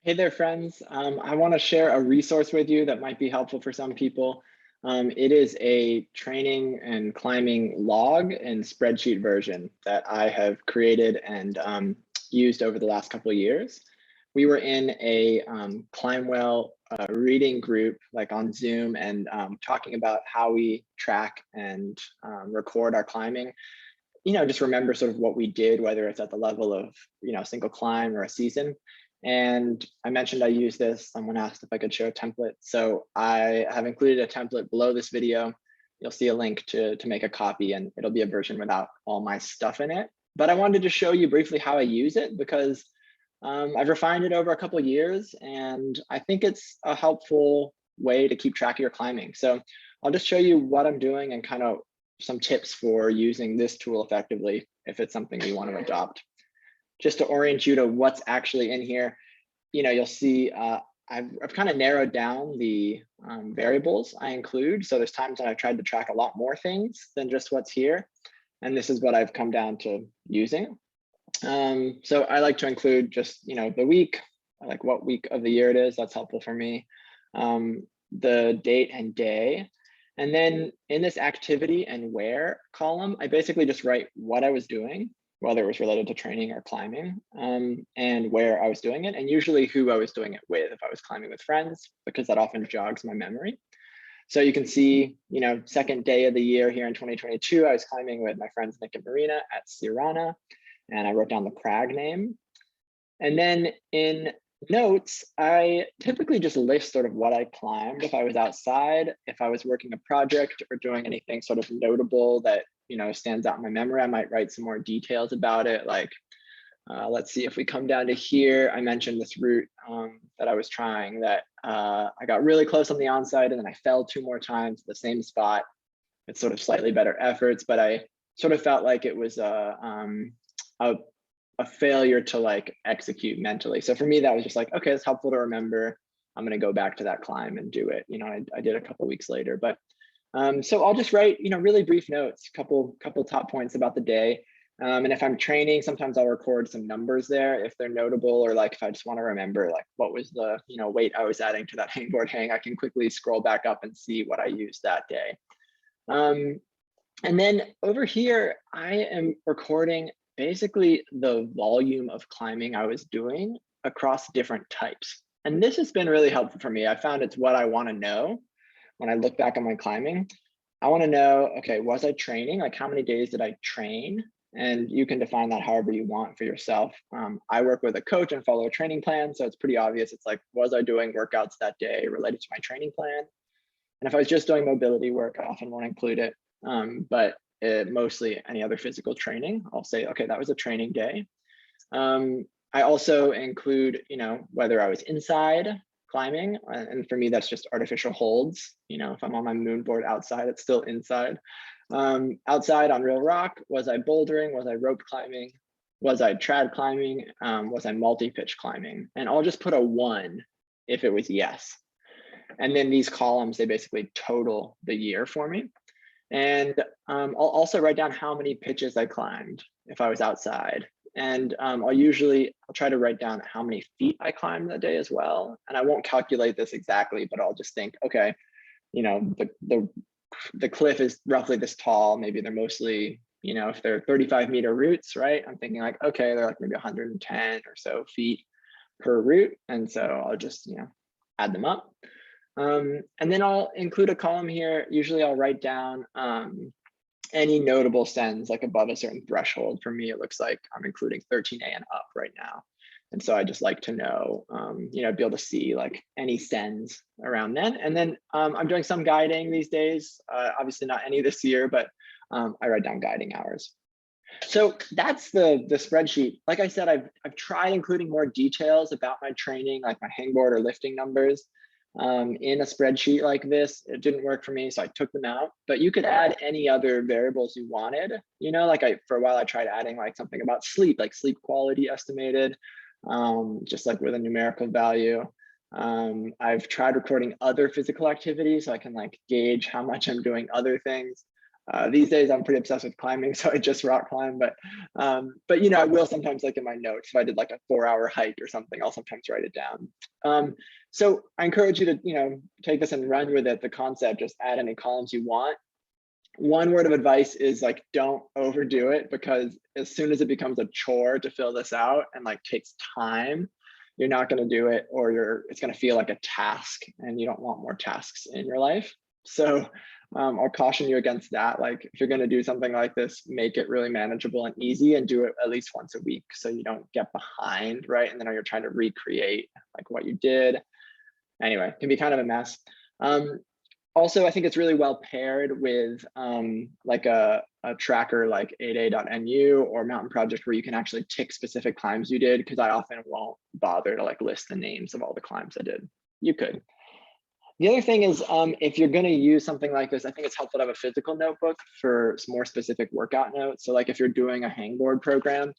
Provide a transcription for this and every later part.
Hey there, friends. I want to share a resource with you that might be helpful for some people. It is a training and climbing log and spreadsheet version that I have created and used over the last couple of years. We were in a ClimbWell reading group, like on Zoom, and talking about how we track and record our climbing. Just remember sort of what we did, whether it's at the level of, a single climb or a season. And I mentioned I use this. Someone asked if I could share a template. So I have included a template below this video. You'll see a link to make a copy, and it'll be a version without all my stuff in it. But I wanted to show you briefly how I use it because I've refined it over a couple of years, and I think it's a helpful way to keep track of your climbing. So I'll just show you what I'm doing and kind of some tips for using this tool effectively if it's something you want to adopt. Just to orient you to what's actually in here, you'll see I've kind of narrowed down the variables I include. So there's times that I've tried to track a lot more things than just what's here. And this is what I've come down to using. So I like to include just, the week, like what week of the year it is. That's helpful for me. The date and day. And then in this activity and where column, I basically just write what I was doing, whether it was related to training or climbing, and where I was doing it, and usually who I was doing it with, if I was climbing with friends, because that often jogs my memory. So you can see, second day of the year here in 2022, I was climbing with my friends Nick and Marina at Sirana, and I wrote down the crag name. And then in notes, I typically just list sort of what I climbed if I was outside, if I was working a project or doing anything sort of notable that stands out in my memory. I might write some more details about it. Like, let's see, if we come down to here, I mentioned this route that I was trying that I got really close on the onside and then I fell 2 more times at the same spot. It's sort of slightly better efforts, but I sort of felt like it was a failure to like execute mentally. So for me, that was just like, okay, it's helpful to remember. I'm going to go back to that climb and do it. I did a couple weeks later, but so I'll just write, really brief notes, couple top points about the day. And if I'm training, sometimes I'll record some numbers there if they're notable, or like if I just want to remember like what was the weight I was adding to that hangboard hang, I can quickly scroll back up and see what I used that day. And then over here, I am recording basically the volume of climbing I was doing across different types. And this has been really helpful for me. I found it's what I want to know when I look back on my climbing. I want to know, okay, was I training? Like how many days did I train? And you can define that however you want for yourself. I work with a coach and follow a training plan. So it's pretty obvious. It's like, was I doing workouts that day related to my training plan? And if I was just doing mobility work, I often won't include it. But mostly any other physical training, I'll say, okay, that was a training day. I also include, whether I was inside climbing, and for me, that's just artificial holds. If I'm on my moon board outside, it's still inside. Outside on real rock, was I bouldering? Was I rope climbing? Was I trad climbing? Was I multi-pitch climbing? And I'll just put a 1 if it was yes. And then these columns, they basically total the year for me. And I'll also write down how many pitches I climbed if I was outside. And I'll try to write down how many feet I climbed that day as well. And I won't calculate this exactly, but I'll just think, okay, the cliff is roughly this tall. Maybe they're mostly, if they're 35-meter routes, right? I'm thinking like, okay, they're like maybe 110 or so feet per route. And so I'll just, add them up. And then I'll include a column here. Usually I'll write down any notable sends like above a certain threshold. For me, it looks like I'm including 13A and up right now. And so I just like to know, be able to see like any sends around then. And then I'm doing some guiding these days, obviously not any this year, but I write down guiding hours. So that's the spreadsheet. Like I said, I've tried including more details about my training, like my hangboard or lifting numbers in a spreadsheet like this. It didn't work for me, so I took them out. But you could add any other variables you wanted. Like for a while I tried adding like something about sleep, like sleep quality estimated, just like with a numerical value. I've tried recording other physical activities so I can like gauge how much I'm doing other things. These days I'm pretty obsessed with climbing, so I just rock climb, but you know, I will sometimes, like in my notes, if I did like a 4-hour hike or something, I'll sometimes write it down. So I encourage you to, you know, take this and run with it, the concept, just add any columns you want. One word of advice is like, don't overdo it, because as soon as it becomes a chore to fill this out and like takes time, you're not going to do it, or it's going to feel like a task, and you don't want more tasks in your life. So I'll caution you against that. Like if you're going to do something like this, make it really manageable and easy, and do it at least once a week so you don't get behind, right? And then you're trying to recreate like what you did. Anyway, it can be kind of a mess. Also, I think it's really well paired with like a tracker like 8a.nu or Mountain Project, where you can actually tick specific climbs you did, because I often won't bother to like list the names of all the climbs I did. You could. The other thing is, if you're going to use something like this, I think it's helpful to have a physical notebook for more specific workout notes. So like if you're doing a hangboard program,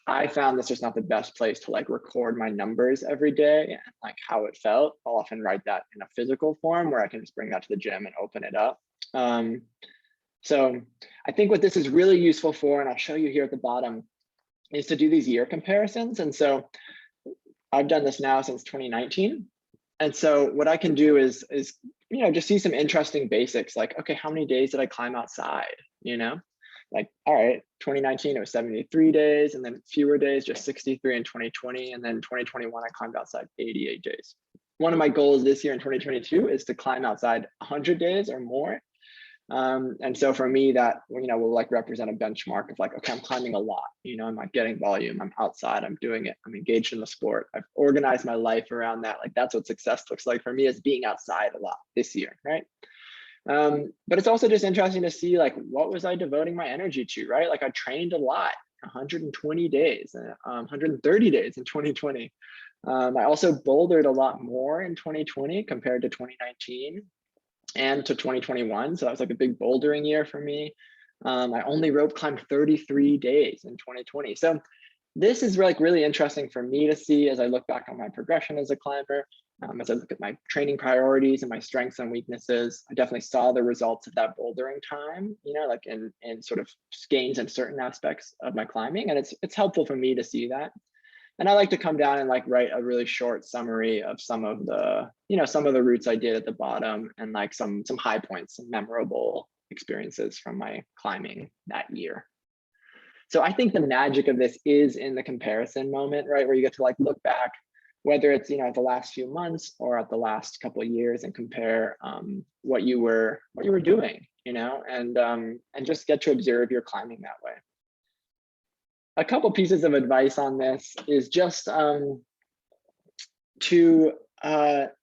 I found this is not the best place to like record my numbers every day and like how it felt. I'll often write that in a physical form where I can just bring that to the gym and open it up. So I think what this is really useful for, and I'll show you here at the bottom, is to do these year comparisons. And so I've done this now since 2019. And so what I can do is, you know, just see some interesting basics, like, okay, how many days did I climb outside? You know, like, all right, 2019, it was 73 days, and then fewer days, just 63 in 2020. And then 2021, I climbed outside 88 days. One of my goals this year in 2022 is to climb outside 100 days or more. And so for me, that, you know, will like represent a benchmark of like, okay, I'm climbing a lot, you know, I'm like getting volume, I'm outside, I'm doing it, I'm engaged in the sport, I've organized my life around that. Like that's what success looks like for me, is being outside a lot this year, right? But it's also just interesting to see like, what was I devoting my energy to, right? Like I trained a lot, 120 days, 130 days in 2020. I also bouldered a lot more in 2020 compared to 2019 and to 2021. So that was like a big bouldering year for me. I only rope climbed 33 days in 2020. So this is like really interesting for me to see as I look back on my progression as a climber, as I look at my training priorities and my strengths and weaknesses. I definitely saw the results of that bouldering time, you know, like in sort of gains in certain aspects of my climbing. And it's helpful for me to see that. And I like to come down and like write a really short summary of some of the, you know, some of the routes I did at the bottom, and like some high points, some memorable experiences from my climbing that year. So I think the magic of this is in the comparison moment, right? Where you get to like look back, whether it's, you know, at the last few months or at the last couple of years, and compare what you were doing, you know, and just get to observe your climbing that way. A couple pieces of advice on this is just to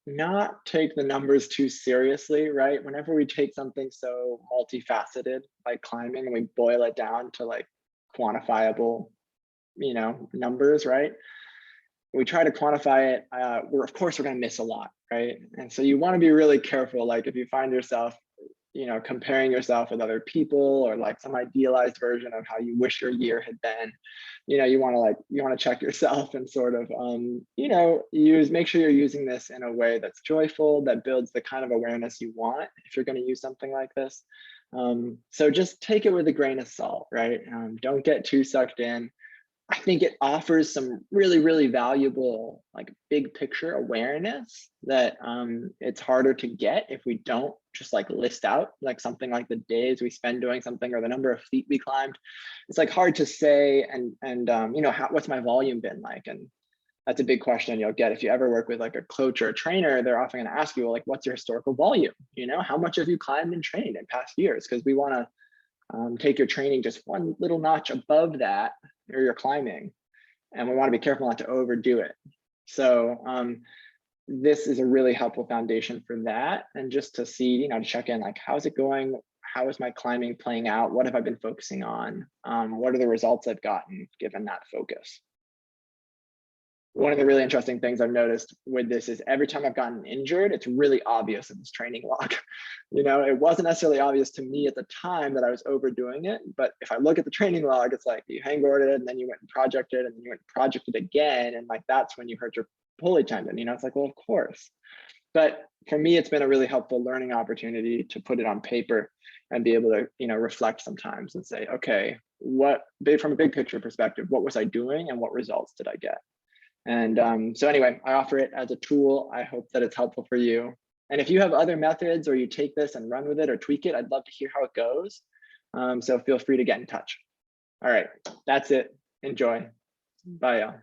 not take the numbers too seriously, right? Whenever we take something so multifaceted like climbing, and we boil it down to like quantifiable, you know, numbers, right? We try to quantify it, of course we're going to miss a lot, right? And so you want to be really careful. Like if you find yourself, you know, comparing yourself with other people, or like some idealized version of how you wish your year had been, you know, you want to check yourself and sort of, you know, make sure you're using this in a way that's joyful, that builds the kind of awareness you want if you're going to use something like this. So just take it with a grain of salt, right? Don't get too sucked in. I think it offers some really, really valuable, like big picture awareness that it's harder to get if we don't just like list out like something like the days we spend doing something or the number of feet we climbed. It's like hard to say, and you know, what's my volume been like? And that's a big question you'll get if you ever work with like a coach or a trainer. They're often going to ask you, well, like, what's your historical volume? You know, how much have you climbed and trained in past years? Because we want to take your training just one little notch above that, or your climbing, and we want to be careful not to overdo it. So this is a really helpful foundation for that, and just to see, you know, to check in, like, how's it going? How is my climbing playing out? What have I been focusing on? What are the results I've gotten given that focus? One of the really interesting things I've noticed with this is every time I've gotten injured, it's really obvious in this training log. You know, it wasn't necessarily obvious to me at the time that I was overdoing it, but if I look at the training log, it's like you hangboarded and then you went and projected and then you went and projected again. And like, that's when you hurt your pulley tendon, you know, it's like, well, of course. But for me, it's been a really helpful learning opportunity to put it on paper. and be able to, reflect sometimes and say, okay, from a big picture perspective, what was I doing and what results did I get? And so anyway, I offer it as a tool. I hope that it's helpful for you. And if you have other methods or you take this and run with it or tweak it, I'd love to hear how it goes. So feel free to get in touch. All right, that's it. Enjoy. Bye, y'all.